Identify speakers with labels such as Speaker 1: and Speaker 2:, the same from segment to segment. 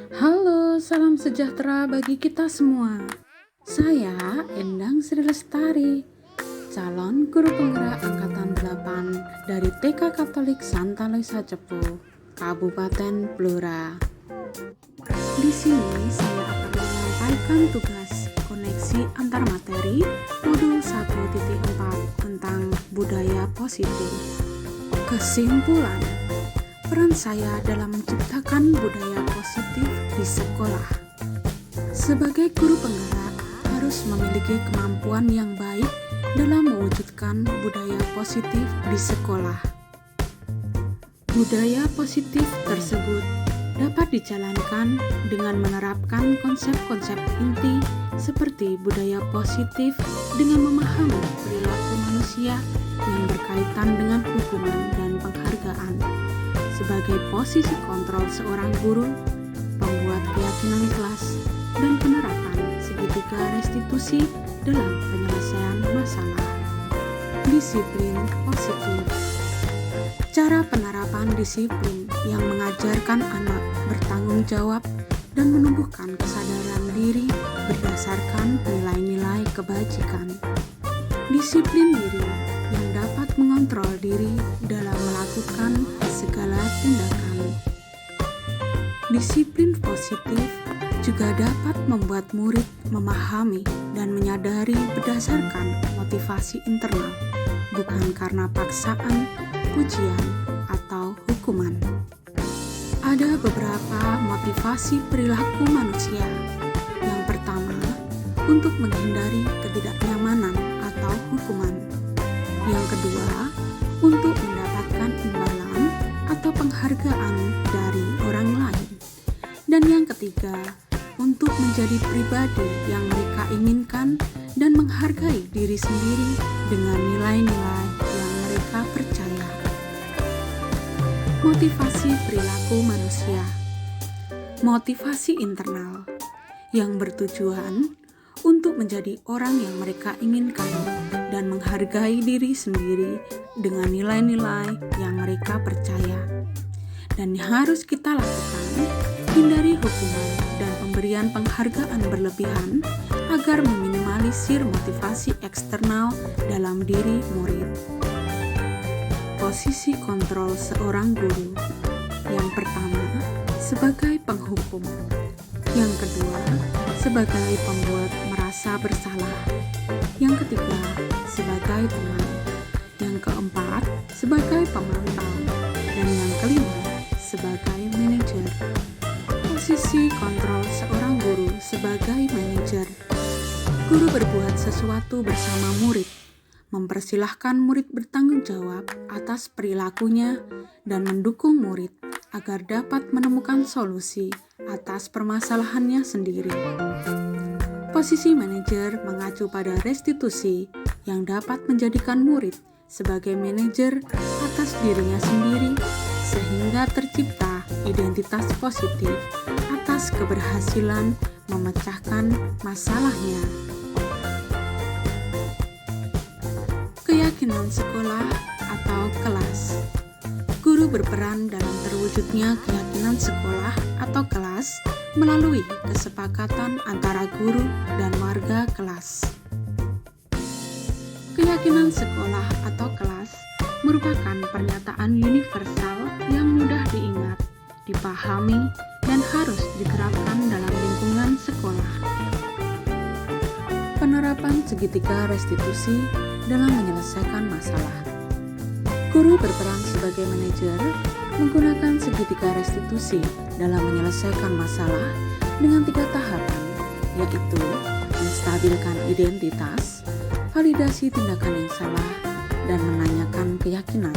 Speaker 1: Halo, salam sejahtera bagi kita semua. Saya Endang Sri Lestari, calon guru penggerak angkatan 8 dari TK Katolik Santa Luisa Cepu, Kabupaten Blora. Di sini saya akan menyampaikan tugas koneksi antar materi modul 1.4 tentang budaya positif. Kesimpulan, peran saya dalam menciptakan budaya positif di sekolah. Sebagai guru penggerak harus memiliki kemampuan yang baik dalam mewujudkan budaya positif di sekolah. Budaya positif tersebut dapat dijalankan dengan menerapkan konsep-konsep inti seperti budaya positif dengan memahami perilaku manusia yang berkaitan dengan hukuman dan penghargaan sebagai posisi kontrol seorang guru, pembuat keyakinan kelas, dan penerapan segitiga restitusi dalam penyelesaian masalah. Disiplin positif. Cara penerapan disiplin yang mengajarkan anak bertanggung jawab dan menumbuhkan kesadaran diri berdasarkan nilai-nilai kebajikan. Disiplin diri yang dapat mengontrol diri dalam melakukan segala tindakan. Disiplin positif juga dapat membuat murid memahami dan menyadari berdasarkan motivasi internal, bukan karena paksaan, pujian, atau hukuman. Ada beberapa motivasi perilaku manusia. Yang pertama, untuk menghindari ketidaknyamanan atau hukuman. Yang kedua, untuk mendapatkan imbalan atau penghargaan dari orang lain. Dan yang ketiga, untuk menjadi pribadi yang mereka inginkan dan menghargai diri sendiri dengan nilai-nilai yang mereka percaya. Motivasi perilaku manusia. Motivasi internal yang bertujuan untuk menjadi orang yang mereka inginkan dan menghargai diri sendiri dengan nilai-nilai yang mereka percaya. Dan harus kita lakukan, hindari hukuman dan pemberian penghargaan berlebihan agar meminimalisir motivasi eksternal dalam diri murid. Posisi kontrol seorang guru. Yang pertama, sebagai penghukum. Yang kedua, sebagai pembuat merasa bersalah. Yang ketiga, sebagai teman. Yang keempat, sebagai pemantau. Dan yang kelima, sebagai manajer. Posisi kontrol seorang guru sebagai manajer. Guru berbuat sesuatu bersama murid, mempersilahkan murid bertanggung jawab atas perilakunya dan mendukung murid agar dapat menemukan solusi atas permasalahannya sendiri. Posisi manajer mengacu pada restitusi yang dapat menjadikan murid sebagai manajer atas dirinya sendiri sehingga tercipta identitas positif atas keberhasilan memecahkan masalahnya. Keyakinan sekolah atau kelas. Guru berperan dalam terwujudnya keyakinan sekolah atau kelas melalui kesepakatan antara guru dan warga kelas. Keyakinan sekolah atau kelas merupakan pernyataan universal yang mudah diingat, dipahami, dan harus diterapkan dalam lingkungan sekolah. Penerapan segitiga restitusi dalam menyelesaikan masalah. Guru berperan sebagai manajer menggunakan segitiga restitusi dalam menyelesaikan masalah dengan 3 tahapan, yaitu menstabilkan identitas, validasi tindakan yang salah, dan menanyakan keyakinan.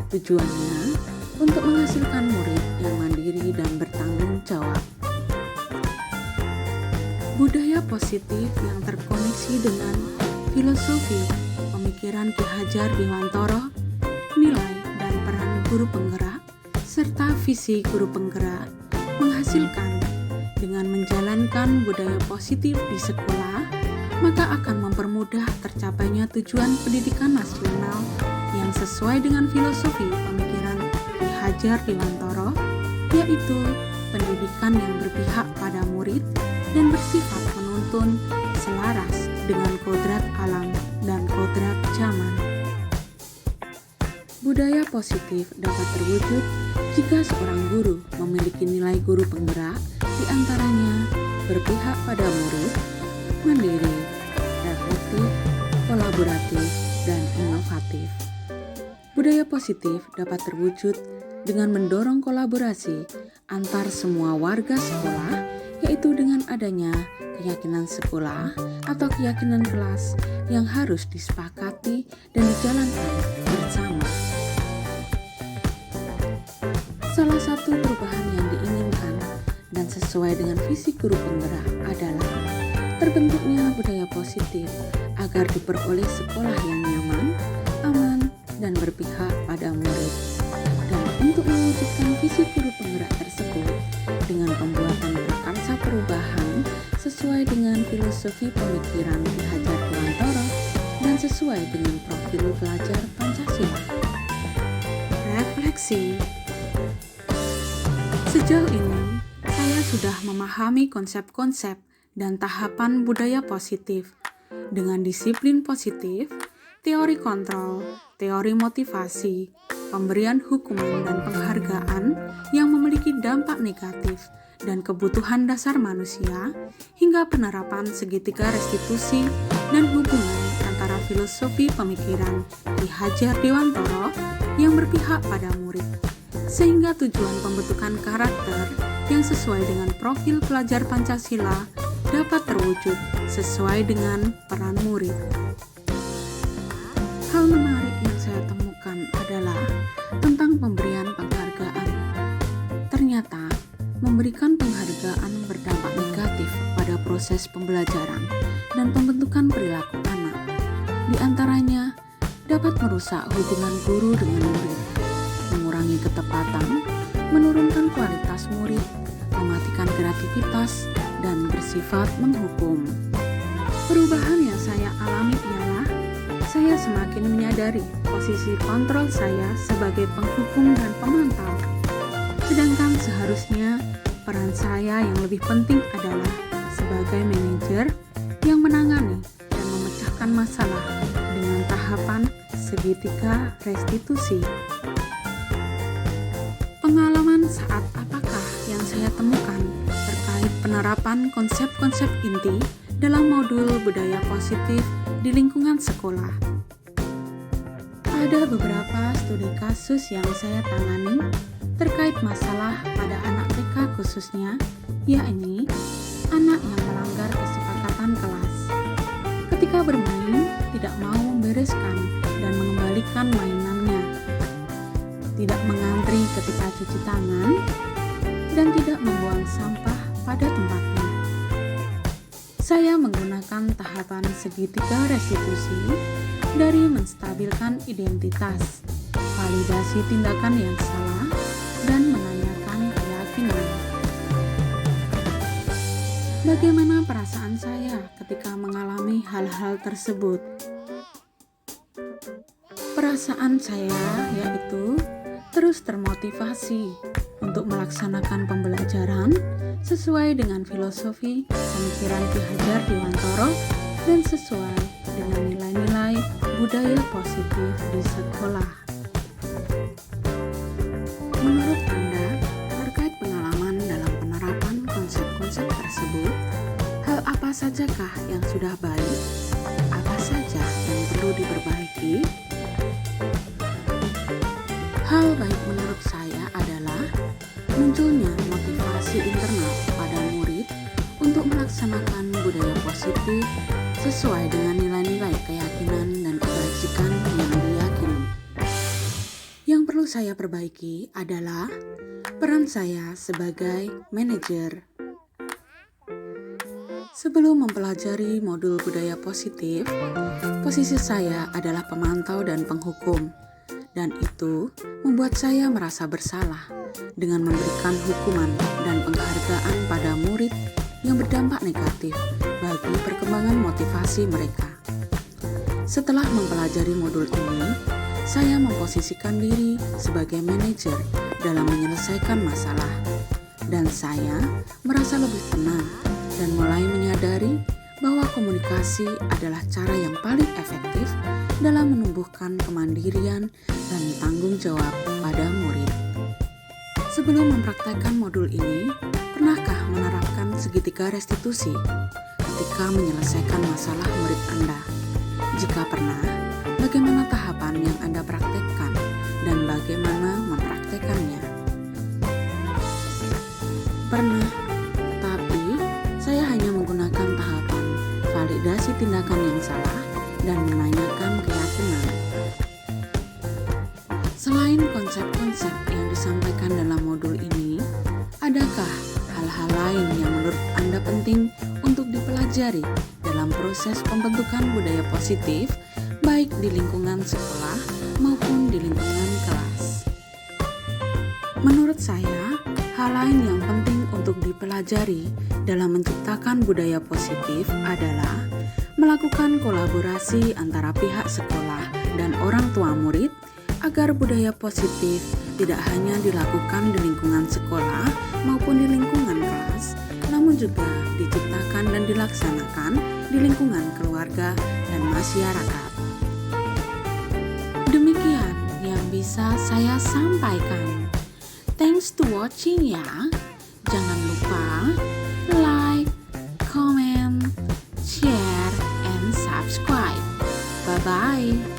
Speaker 1: Tujuannya untuk menghasilkan murid yang mandiri dan bertanggung jawab. Budaya positif yang terkoneksi dengan filosofi pemikiran Ki Hajar Dewantara, nilai dan peran guru penggerak, serta visi guru penggerak menghasilkan dengan menjalankan budaya positif di sekolah, maka akan mempermudah tercapainya tujuan pendidikan nasional yang sesuai dengan filosofi pemikiran Ki Hajar Dewantara, yaitu pendidikan yang berpihak pada murid dan bersifat menuntun selaras dengan kodrat alam dan kodrat zaman. Budaya positif dapat terwujud jika seorang guru memiliki nilai guru penggerak, di antaranya berpihak pada murid, mandiri, reflektif, kolaboratif, dan inovatif. Budaya positif dapat terwujud dengan mendorong kolaborasi antar semua warga sekolah, yaitu dengan adanya keyakinan sekolah atau keyakinan kelas yang harus disepakati dan dijalankan bersama. Salah satu perubahan yang diinginkan dan sesuai dengan visi guru penggerak adalah terbentuknya budaya positif agar diperoleh sekolah yang nyaman, aman, dan berpihak pada murid. Dan untuk mewujudkan visi guru penggerak tersebut dengan pembuatan prakarsa perubahan sesuai dengan filosofi pemikiran Ki Hajar Dewantara dan sesuai dengan profil pelajar Pancasila. Refleksi. Sejauh ini, saya sudah memahami konsep-konsep dan tahapan budaya positif dengan disiplin positif, teori kontrol, teori motivasi, pemberian hukuman dan penghargaan yang memiliki dampak negatif dan kebutuhan dasar manusia, hingga penerapan segitiga restitusi dan hubungan antara filosofi pemikiran Ki Hajar Dewantara yang berpihak pada murid, sehingga tujuan pembentukan karakter yang sesuai dengan profil pelajar Pancasila dapat terwujud sesuai dengan peran murid. Hal menarik yang saya temukan adalah tentang pemberian penghargaan. Ternyata, memberikan penghargaan berdampak negatif pada proses pembelajaran dan pembentukan perilaku anak. Di antaranya, dapat merusak hubungan guru dengan murid, mengurangi ketepatan, menurunkan kualitas murid, mematikan kreativitas, dan bersifat menghukum. Perubahan yang saya alami ialah saya semakin menyadari posisi kontrol saya sebagai penghukum dan pemantau. Sedangkan seharusnya peran saya yang lebih penting adalah sebagai manajer yang menangani dan memecahkan masalah dengan tahapan segitiga restitusi. Pengalaman saat apakah yang saya temukan terkait penerapan konsep-konsep inti dalam modul budaya positif di lingkungan sekolah. Ada beberapa studi kasus yang saya tangani terkait masalah pada anak TK khususnya, yakni anak yang melanggar kesepakatan kelas. Ketika bermain, tidak mau membereskan dan mengembalikan mainannya, tidak mengantri ketika cuci tangan, dan tidak membuang sampah pada tempatnya. Saya menggunakan tahapan segitiga restitusi dari menstabilkan identitas, validasi tindakan yang salah, dan menanyakan keyakinan. Bagaimana perasaan saya ketika mengalami hal-hal tersebut? Perasaan saya yaitu terus termotivasi untuk melaksanakan pembelajaran sesuai dengan filosofi pemikiran Ki Hajar Dewantara dan sesuai dengan nilai-nilai budaya positif di sekolah. Menurut Anda, terkait pengalaman dalam penerapan konsep-konsep tersebut, hal apa sajakah yang sudah baik? Apa saja yang perlu diperbaiki? Hal baik menurut saya adalah munculnya motivasi internal pada murid untuk melaksanakan budaya positif sesuai dengan nilai-nilai keyakinan dan kebajikan yang diyakini. Yang perlu saya perbaiki adalah peran saya sebagai manajer. Sebelum mempelajari modul budaya positif, posisi saya adalah pemantau dan penghukum, dan itu membuat saya merasa bersalah dengan memberikan hukuman dan penghargaan pada murid yang berdampak negatif bagi perkembangan motivasi mereka. Setelah mempelajari modul ini, saya memposisikan diri sebagai manajer dalam menyelesaikan masalah dan saya merasa lebih tenang dan mulai menyadari bahwa komunikasi adalah cara yang paling efektif dalam menumbuhkan kemandirian dan tanggung jawab pada murid. Sebelum mempraktekkan modul ini, pernahkah menerapkan segitiga restitusi ketika menyelesaikan masalah murid Anda? Jika pernah, bagaimana tahapan yang Anda praktekkan dan bagaimana mempraktekannya? Pernah, tetapi saya hanya menggunakan tahapan validasi tindakan yang salah dan menanyakan keyakinan. Selain konsep-konsep yang disampaikan dalam modul ini, adakah hal-hal lain yang menurut Anda penting untuk dipelajari dalam proses pembentukan budaya positif, baik di lingkungan sekolah maupun di lingkungan kelas? Menurut saya, hal lain yang penting untuk dipelajari dalam menciptakan budaya positif adalah melakukan kolaborasi antara pihak sekolah dan orang tua murid agar budaya positif tidak hanya dilakukan di lingkungan sekolah maupun di lingkungan kelas, namun juga diciptakan dan dilaksanakan di lingkungan keluarga dan masyarakat. Demikian yang bisa saya sampaikan. Thanks to watching ya. Jangan lupa like, comment, share, and subscribe. Bye-bye.